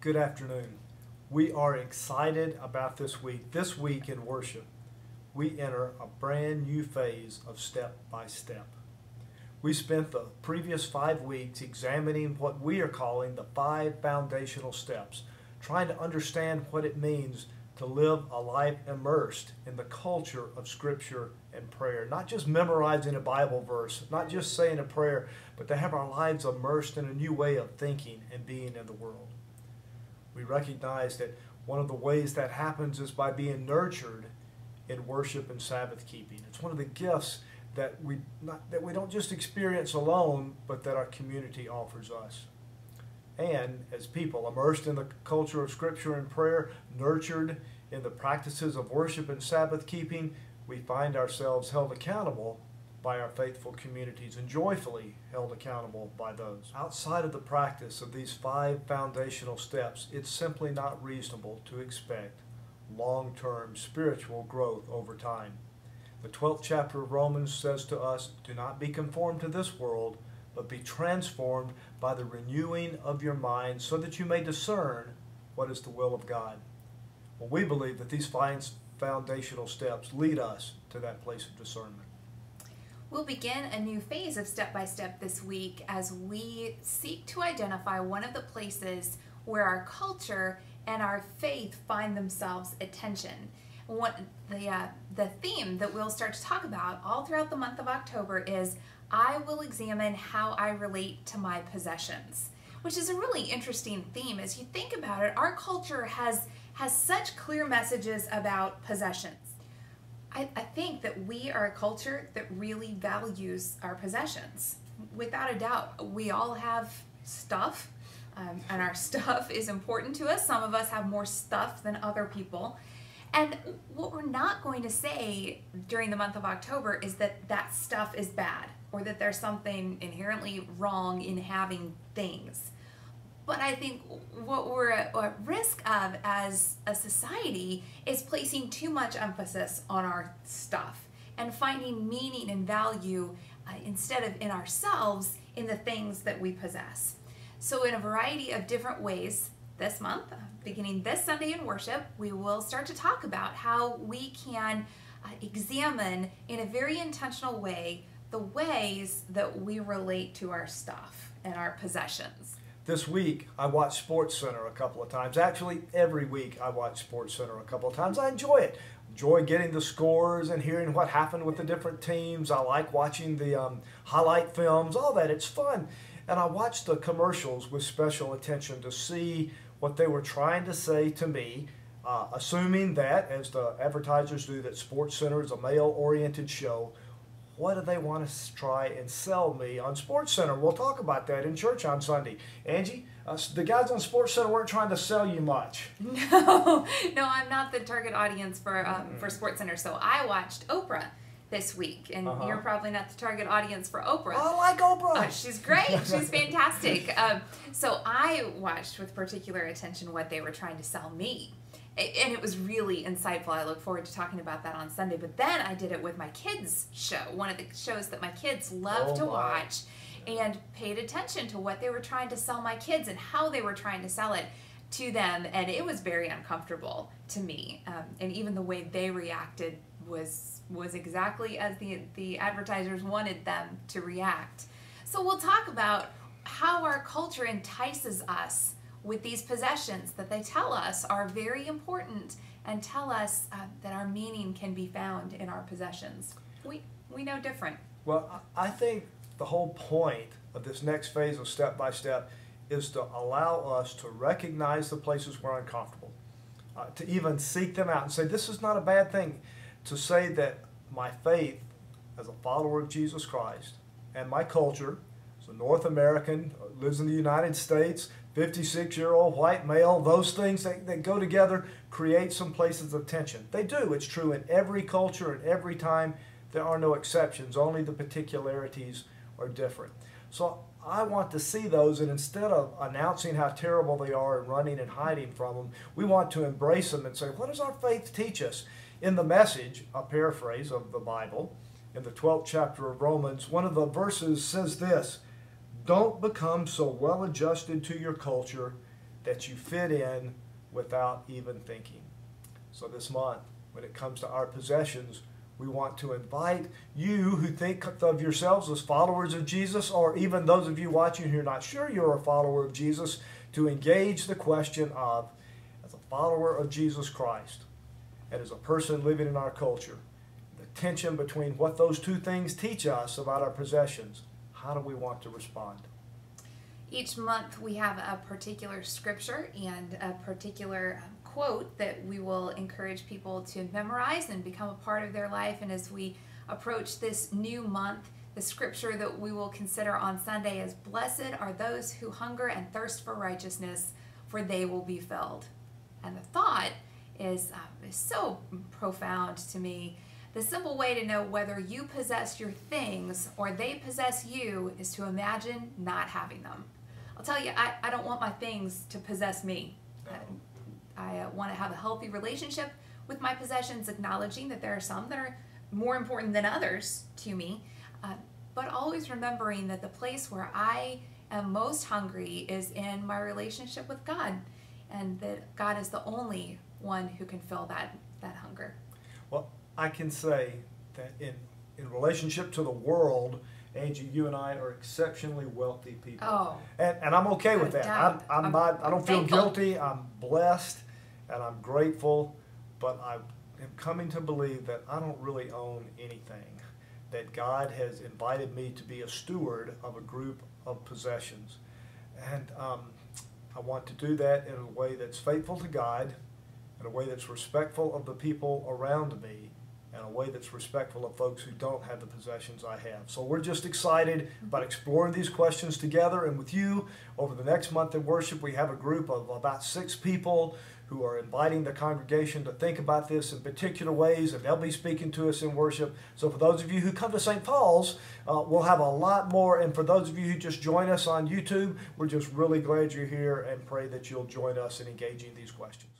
Good afternoon. We are excited about this week. This week in worship, we enter a brand new phase of step by step. We spent the previous 5 weeks examining what we are calling the 5 foundational steps, trying to understand what it means to live a life immersed in the culture of Scripture and prayer. Not just memorizing a Bible verse, not just saying a prayer, but to have our lives immersed in a new way of thinking and being in the world. We recognize that one of the ways that happens is by being nurtured in worship and Sabbath keeping. It's one of the gifts that we don't just experience alone, but that our community offers us. And as people immersed in the culture of Scripture and prayer, nurtured in the practices of worship and Sabbath keeping, we find ourselves held accountable by our faithful communities and joyfully held accountable by those. Outside of the practice of these 5 foundational steps, it's simply not reasonable to expect long-term spiritual growth over time. The 12th chapter of Romans says to us, "Do not be conformed to this world, but be transformed by the renewing of your mind so that you may discern what is the will of God." Well, we believe that these 5 foundational steps lead us to that place of discernment. We'll begin a new phase of Step by Step this week as we seek to identify one of the places where our culture and our faith find themselves at tension. The theme that we'll start to talk about all throughout the month of October is I will examine how I relate to my possessions, which is a really interesting theme. As you think about it, our culture has such clear messages about possessions. I think that we are a culture that really values our possessions. Without a doubt, we all have stuff, and our stuff is important to us. Some of us have more stuff than other people. And what we're not going to say during the month of October is that that stuff is bad or that there's something inherently wrong in having things. But I think what we're at risk of as a society is placing too much emphasis on our stuff and finding meaning and value instead of in ourselves in the things that we possess. So in a variety of different ways this month, beginning this Sunday in worship, we will start to talk about how we can examine in a very intentional way the ways that we relate to our stuff and our possessions. This week, I watched SportsCenter a couple of times. Actually, every week I watch SportsCenter a couple of times. I enjoy it. Enjoy getting the scores and hearing what happened with the different teams. I like watching the highlight films, all that. It's fun. And I watched the commercials with special attention to see what they were trying to say to me, assuming that, as the advertisers do, that SportsCenter is a male-oriented show. What do they want to try and sell me on SportsCenter? We'll talk about that in church on Sunday. Angie, the guys on SportsCenter weren't trying to sell you much. No, I'm not the target audience for SportsCenter. So I watched Oprah this week, and you're probably not the target audience for Oprah. I like Oprah. She's great. She's fantastic. So I watched with particular attention what they were trying to sell me. And it was really insightful. I look forward to talking about that on Sunday. But then I did it with my kids' show, one of the shows that my kids love to watch, and paid attention to what they were trying to sell my kids and how they were trying to sell it to them. And it was very uncomfortable to me. And even the way they reacted was exactly as the advertisers wanted them to react. So we'll talk about how our culture entices us with these possessions that they tell us are very important and tell us that our meaning can be found in our possessions. We know different. Well, I think the whole point of this next phase of Step by Step is to allow us to recognize the places we're uncomfortable, to even seek them out and say, this is not a bad thing, to say that my faith as a follower of Jesus Christ and my culture, as a North American, lives in the United States, 56-year-old white male, those things that go together create some places of tension. They do. It's true in every culture and every time. There are no exceptions. Only the particularities are different. So I want to see those, and instead of announcing how terrible they are and running and hiding from them, we want to embrace them and say, what does our faith teach us? In the Message, a paraphrase of the Bible, in the 12th chapter of Romans, one of the verses says this: don't become so well adjusted to your culture that you fit in without even thinking. So this month, when it comes to our possessions, we want to invite you who think of yourselves as followers of Jesus, or even those of you watching who are not sure you're a follower of Jesus, to engage the question of, as a follower of Jesus Christ, and as a person living in our culture, the tension between what those two things teach us about our possessions. How do we want to respond? Each month we have a particular scripture and a particular quote that we will encourage people to memorize and become a part of their life. And as we approach this new month, the scripture that we will consider on Sunday is, "Blessed are those who hunger and thirst for righteousness, for they will be filled." And the thought is so profound to me. The simple way to know whether you possess your things or they possess you is to imagine not having them. I'll tell you, I don't want my things to possess me. I want to have a healthy relationship with my possessions, acknowledging that there are some that are more important than others to me, but always remembering that the place where I am most hungry is in my relationship with God, and that God is the only one who can fill that hunger. Well, I can say that in relationship to the world, Angie, you and I are exceptionally wealthy people. Oh, and I'm okay with that. I'm not, I don't feel thankful. guilty. I'm blessed and I'm grateful, but I am coming to believe that I don't really own anything, that God has invited me to be a steward of a group of possessions. And I want to do that in a way that's faithful to God, in a way that's respectful of the people around me, and a way that's respectful of folks who don't have the possessions I have. So we're just excited about exploring these questions together and with you. Over the next month in worship, we have a group of about 6 people who are inviting the congregation to think about this in particular ways, and they'll be speaking to us in worship. So for those of you who come to St. Paul's, we'll have a lot more. And for those of you who just join us on YouTube, we're just really glad you're here and pray that you'll join us in engaging these questions.